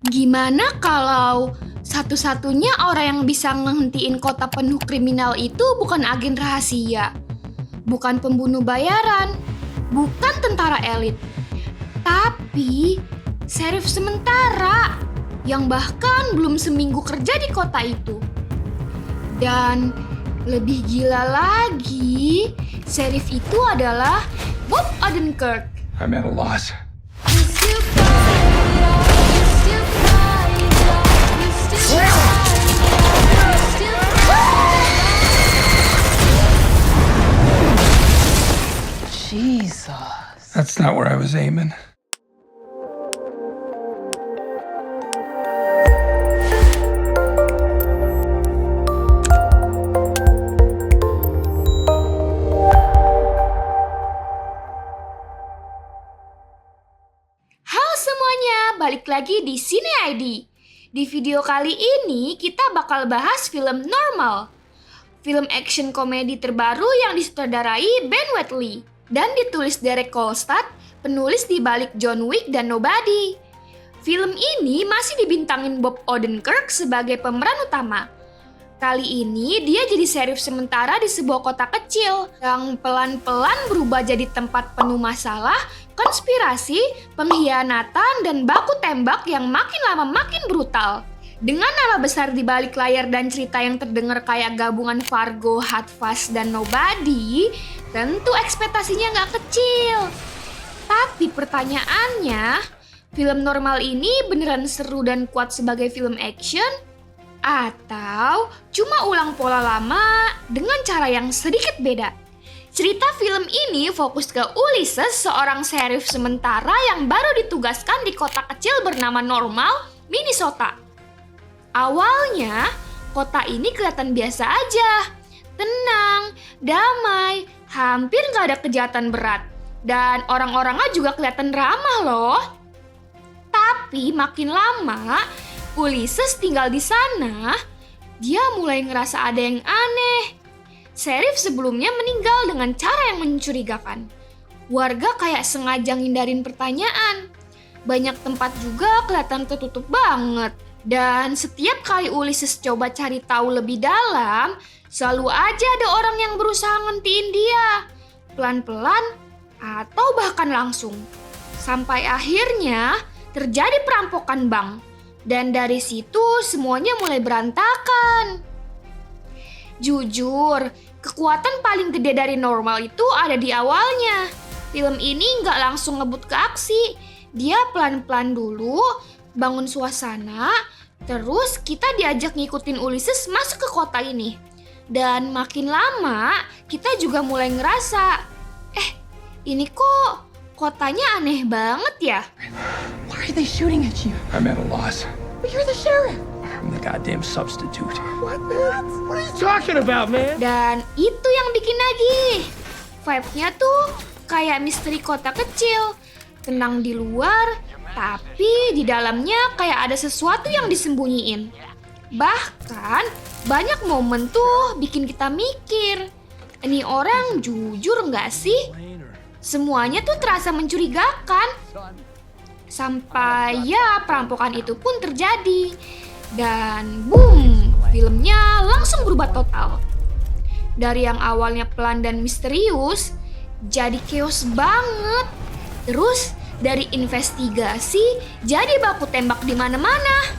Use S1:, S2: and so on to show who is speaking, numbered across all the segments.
S1: Gimana kalau satu-satunya orang yang bisa ngehentiin kota penuh kriminal itu bukan agen rahasia, bukan pembunuh bayaran, bukan tentara elit, tapi sheriff sementara yang bahkan belum seminggu kerja di kota itu. Dan lebih gila lagi, sheriff itu adalah Bob Odenkirk.
S2: I'm at a loss.
S3: Jesus.
S2: That's not where I was aiming.
S1: Halo semuanya, balik lagi di Cine ID. Di video kali ini kita bakal bahas film Normal. Film action komedi terbaru yang disutradarai Ben Wheatley dan ditulis Derek Kolstad, penulis di balik John Wick dan Nobody. Film ini masih dibintangin Bob Odenkirk sebagai pemeran utama. Kali ini dia jadi sheriff sementara di sebuah kota kecil yang pelan-pelan berubah jadi tempat penuh masalah, konspirasi, pengkhianatan, dan baku tembak yang makin lama makin brutal. Dengan nama besar di balik layar dan cerita yang terdengar kayak gabungan Fargo, Hot Fuzz, dan Nobody, tentu ekspektasinya nggak kecil. Tapi pertanyaannya, film Normal ini beneran seru dan kuat sebagai film action? Atau cuma ulang pola lama dengan cara yang sedikit beda? Cerita film ini fokus ke Ulysses, seorang sheriff sementara yang baru ditugaskan di kota kecil bernama Normal, Minnesota. Awalnya, kota ini kelihatan biasa aja. Tenang, damai, hampir gak ada kejahatan berat. Dan orang-orangnya juga kelihatan ramah loh. Tapi makin lama, Ulysses tinggal di sana, dia mulai ngerasa ada yang aneh. Sheriff sebelumnya meninggal dengan cara yang mencurigakan. Warga kayak sengaja ngindarin pertanyaan. Banyak tempat juga kelihatan tertutup banget. Dan setiap kali Ulysses coba cari tahu lebih dalam, selalu aja ada orang yang berusaha ngentiin dia. Pelan-pelan atau bahkan langsung. Sampai akhirnya terjadi perampokan bank. Dan dari situ semuanya mulai berantakan. Jujur, kekuatan paling gede dari Normal itu ada di awalnya. Film ini nggak langsung ngebut ke aksi. Dia pelan-pelan dulu, bangun suasana, terus kita diajak ngikutin Ulysses masuk ke kota ini. Dan makin lama, kita juga mulai ngerasa, ini kok kotanya aneh banget ya?
S3: Why are they shooting at you?
S2: I'm at a loss.
S3: But you're the sheriff.
S2: I'm the goddamn substitute.
S3: What, man? What are you talking about, man?
S1: Dan itu yang bikin nagih. Vibe-nya tuh kayak misteri kota kecil. Tenang di luar, tapi di dalamnya kayak ada sesuatu yang disembunyiin. Bahkan banyak momen tuh bikin kita mikir, ini orang jujur nggak sih? Semuanya tuh terasa mencurigakan. Sampai ya perampokan itu pun terjadi. Dan boom, filmnya langsung berubah total. Dari yang awalnya pelan dan misterius, jadi chaos banget. Terus dari investigasi, jadi baku tembak di mana-mana.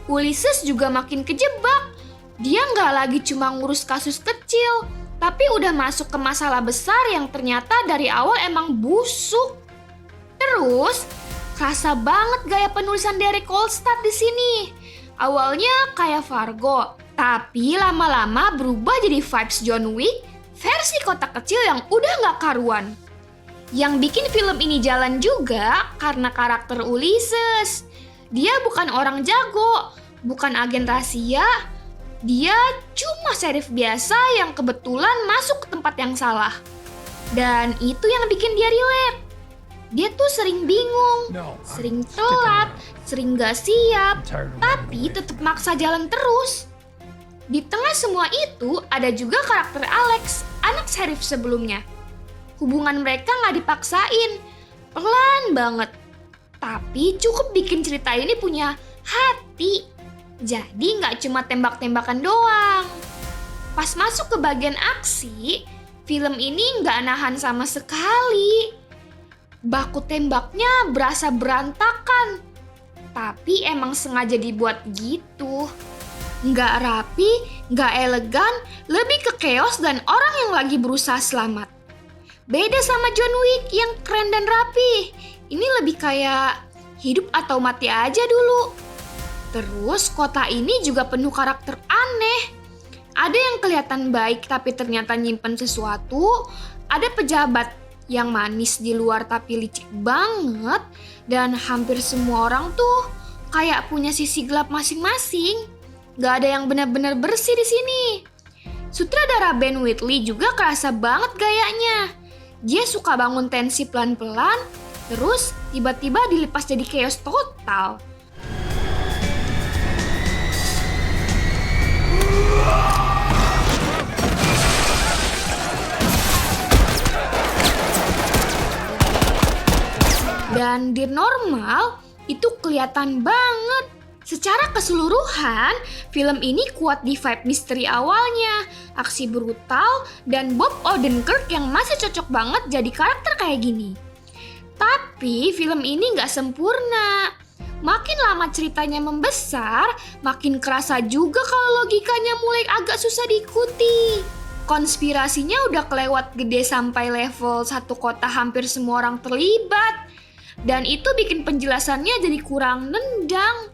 S1: Ulysses juga makin kejebak. Dia nggak lagi cuma ngurus kasus kecil, tapi udah masuk ke masalah besar yang ternyata dari awal emang busuk. Terus, kerasa banget gaya penulisan Derek Kolstad di sini. Awalnya kayak Fargo, tapi lama-lama berubah jadi vibes John Wick versi kota kecil yang udah nggak karuan. Yang bikin film ini jalan juga karena karakter Ulysses. Dia bukan orang jago, bukan agen rahasia. Dia cuma sheriff biasa yang kebetulan masuk ke tempat yang salah. Dan itu yang bikin dia relate. Dia tuh sering bingung, sering telat, sering gak siap, tapi tetap maksa jalan terus. Di tengah semua itu ada juga karakter Alex, anak sheriff sebelumnya. Hubungan mereka gak dipaksain, pelan banget. tapi cukup bikin cerita ini punya hati. Jadi nggak cuma tembak-tembakan doang. Pas masuk ke bagian aksi, film ini nggak nahan sama sekali. Baku tembaknya berasa berantakan, tapi emang sengaja dibuat gitu. Nggak rapi, nggak elegan, lebih ke chaos dan orang yang lagi berusaha selamat. Beda sama John Wick yang keren dan rapi. Ini lebih kayak hidup atau mati aja dulu. Terus kota ini juga penuh karakter aneh. Ada yang kelihatan baik tapi ternyata nyimpen sesuatu. Ada pejabat yang manis di luar tapi licik banget. Dan hampir semua orang tuh kayak punya sisi gelap masing-masing. Gak ada yang benar-benar bersih di sini. Sutradara Ben Wheatley juga kerasa banget gayanya. Dia suka bangun tensi pelan-pelan, terus tiba-tiba dilepas jadi chaos total. Dan di normal, itu kelihatan banget. Secara keseluruhan, film ini kuat di vibe misteri awalnya, aksi brutal, dan Bob Odenkirk yang masih cocok banget jadi karakter kayak gini. Tapi film ini nggak sempurna. Makin lama ceritanya membesar, makin kerasa juga kalau logikanya mulai agak susah diikuti. Konspirasinya udah kelewat gede sampai level satu kota hampir semua orang terlibat. Dan itu bikin penjelasannya jadi kurang nendang.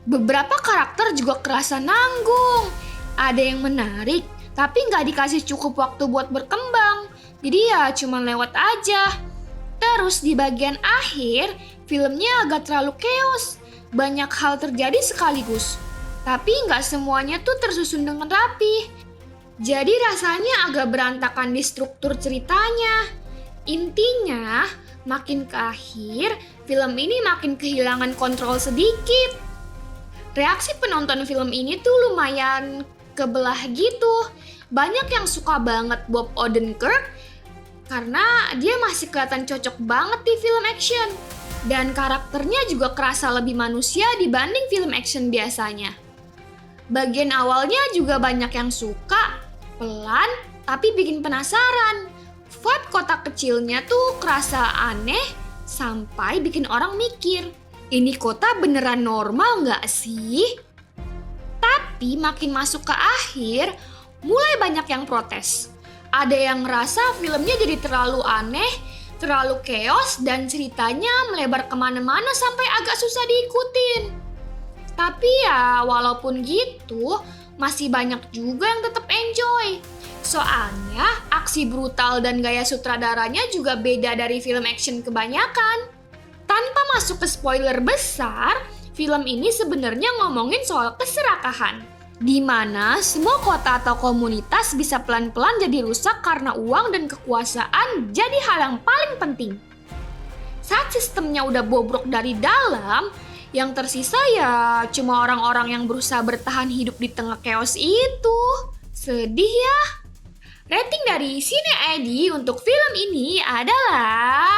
S1: Beberapa karakter juga kerasa nanggung. Ada yang menarik, tapi nggak dikasih cukup waktu buat berkembang. Jadi ya cuma lewat aja. Terus di bagian akhir, filmnya agak terlalu chaos. Banyak hal terjadi sekaligus. Tapi nggak semuanya tuh tersusun dengan rapi. Jadi rasanya agak berantakan di struktur ceritanya. Intinya, makin ke akhir, film ini makin kehilangan kontrol sedikit. Reaksi penonton film ini tuh lumayan kebelah gitu. Banyak yang suka banget Bob Odenkirk karena dia masih kelihatan cocok banget di film action. Dan karakternya juga kerasa lebih manusia dibanding film action biasanya. Bagian awalnya juga banyak yang suka, pelan, tapi bikin penasaran. Vibe kota kecilnya tuh kerasa aneh sampai bikin orang mikir, ini kota beneran normal nggak sih? Tapi makin masuk ke akhir, mulai banyak yang protes. Ada yang ngerasa filmnya jadi terlalu aneh, terlalu chaos, dan ceritanya melebar kemana-mana sampai agak susah diikutin. Tapi ya walaupun gitu, masih banyak juga yang tetap enjoy. Soalnya aksi brutal dan gaya sutradaranya juga beda dari film action kebanyakan. Tanpa masuk ke spoiler besar, film ini sebenarnya ngomongin soal keserakahan. Di mana semua kota atau komunitas bisa pelan-pelan jadi rusak karena uang dan kekuasaan jadi hal yang paling penting. Saat sistemnya udah bobrok dari dalam, yang tersisa ya cuma orang-orang yang berusaha bertahan hidup di tengah chaos itu. Sedih ya. Rating dari Cine ID untuk film ini adalah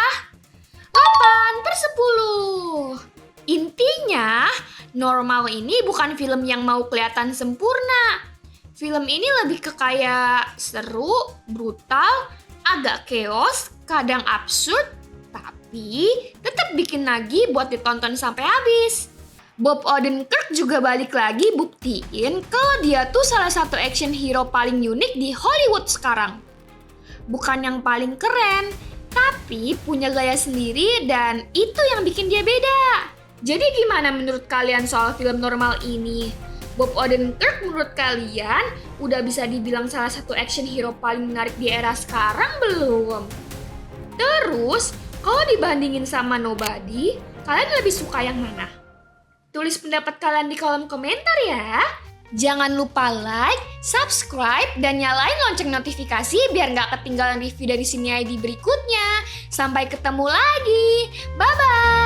S1: 8/10. Intinya, Normal ini bukan film yang mau kelihatan sempurna. Film ini lebih ke kayak seru, brutal, agak chaos, kadang absurd, tapi tetap bikin nagih buat ditonton sampai habis. Bob Odenkirk juga balik lagi buktiin kalau dia tuh salah satu action hero paling unik di Hollywood sekarang. Bukan yang paling keren, tapi punya gaya sendiri dan itu yang bikin dia beda. Jadi gimana menurut kalian soal film Normal ini? Bob Odenkirk menurut kalian udah bisa dibilang salah satu action hero paling menarik di era sekarang belum? Terus, kalau dibandingin sama Nobody, kalian lebih suka yang mana? Tulis pendapat kalian di kolom komentar ya. Jangan lupa like, subscribe, dan nyalain lonceng notifikasi biar nggak ketinggalan review dari Cine ID berikutnya. Sampai ketemu lagi. Bye-bye.